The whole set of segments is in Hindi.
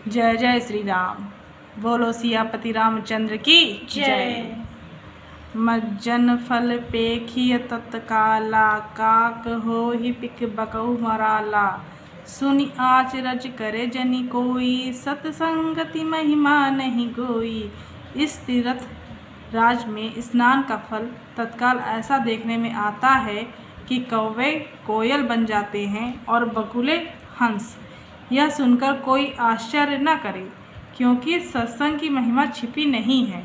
जय जय श्री राम। बोलो सियापति रामचंद्र की जय। मज्जन फल पेखिय तत्काला, काक हो ही पिक बकऊ मराला। सुनि आचरज करे जनि कोई, सतसंगति महिमा नहीं गोई। इस तीर्थ राज में स्नान का फल तत्काल ऐसा देखने में आता है कि कौवे कोयल बन जाते हैं और बगुले हंस। यह सुनकर कोई आश्चर्य न करे, क्योंकि सत्संग की महिमा छिपी नहीं है।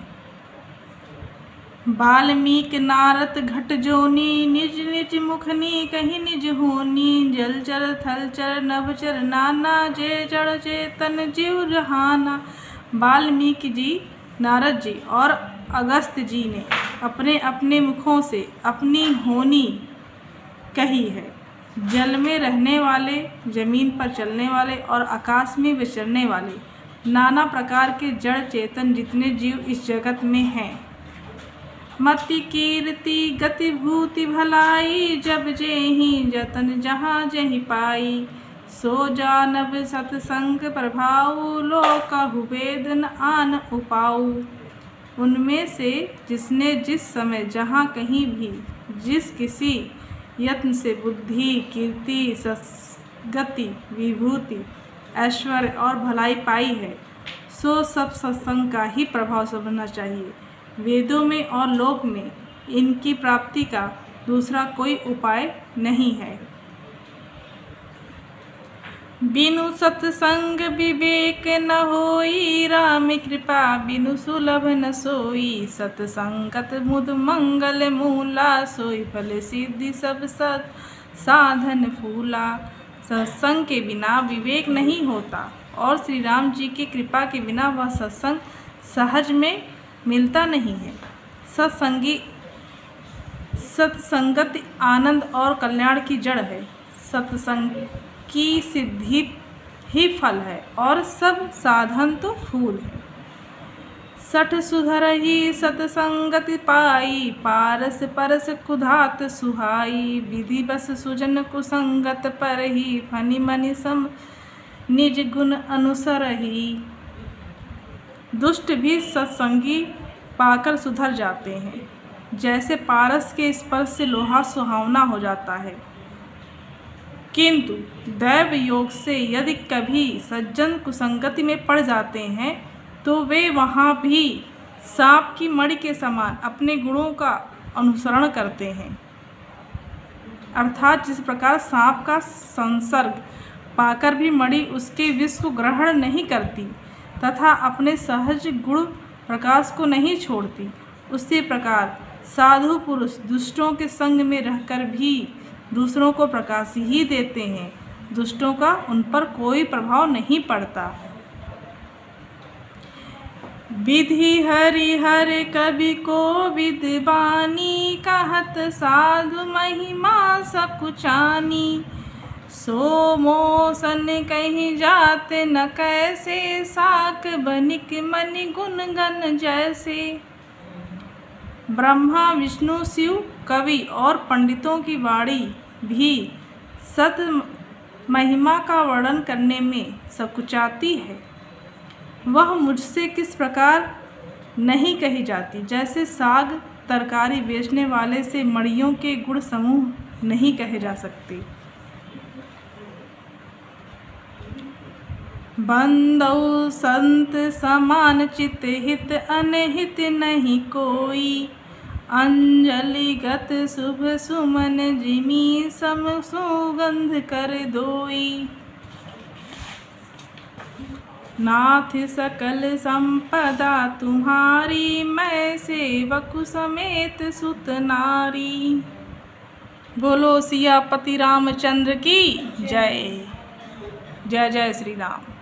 वाल्मीकि नारद घट जोनी, निज निज मुखनी कहीं निज होनी। जलचर थलचर नभचर नाना, जे जड़ चेतन जीव रहाना। वाल्मीकि जी, नारद जी और अगस्त्य जी ने अपने अपने मुखों से अपनी होनी कही है। जल में रहने वाले, जमीन पर चलने वाले और आकाश में विचरने वाले नाना प्रकार के जड़ चेतन जितने जीव इस जगत में हैं। मति कीर्ति गति भूति भलाई, जब जेहि जतन जहाँ जहि पाई। सो जानब सतसंग प्रभाऊ, लोकहु वेद न आन उपाऊ। उनमें से जिसने जिस समय जहाँ कहीं भी जिस किसी यत्न से बुद्धि, कीर्ति, सद्गति, विभूति, ऐश्वर्य और भलाई पाई है, सो सब सत्संग का ही प्रभाव समझना चाहिए। वेदों में और लोक में इनकी प्राप्ति का दूसरा कोई उपाय नहीं है। बिनु सत्संग विवेक न होई, राम कृपा बिनु सुलभ न सोई। सत्संगत मुद मंगल मूला, सोई फल सिद्धि सब सत साधन फूला। सत्संग के बिना विवेक नहीं होता और श्री राम जी की कृपा के बिना वह सत्संग सहज में मिलता नहीं है। सत्संगत आनंद और कल्याण की जड़ है। सत्संग की सिद्धि ही फल है और सब साधन तो फूल है। सठ सुधर ही सत्संगति पाई, पारस परस कुधात सुहाई। विधि बस सुजन कुसंगत पर ही, फनि मनि सम निज गुण अनुसर ही। दुष्ट भी सत्संगी पाकर सुधर जाते हैं, जैसे पारस के स्पर्श से लोहा सुहावना हो जाता है। किंतु दैव योग से यदि कभी सज्जन कुसंगति में पड़ जाते हैं, तो वे वहाँ भी सांप की मणि के समान अपने गुणों का अनुसरण करते हैं। अर्थात जिस प्रकार सांप का संसर्ग पाकर भी मणि उसके विष को ग्रहण नहीं करती तथा अपने सहज गुण प्रकाश को नहीं छोड़ती, उसी प्रकार साधु पुरुष दुष्टों के संग में रहकर भी दूसरों को प्रकाश ही देते हैं। दुष्टों का उन पर कोई प्रभाव नहीं पड़ता। विधि हरि हर कवि को विद्वानी, कहत साधु महिमा सब कुचानी। सो मोसन कहीं जाते न कैसे, साक बनिक मनि गुण गण जैसे। ब्रह्मा विष्णु शिव कवि और पंडितों की वाणी भी सत महिमा का वर्णन करने में सकुचाती है। वह मुझसे किस प्रकार नहीं कही जाती, जैसे साग तरकारी बेचने वाले से मणियों के गुण समूह नहीं कहे जा सकते। बंदौ संत समान चित हित, अनहित नहीं कोई। अंजलिगत शुभ सुमन, जिमी सम सुगंध कर दोई। नाथ सकल संपदा तुम्हारी, मैं सेवक समेत सुत नारी। बोलो सियापति रामचंद्र की जय। जय जय श्री राम।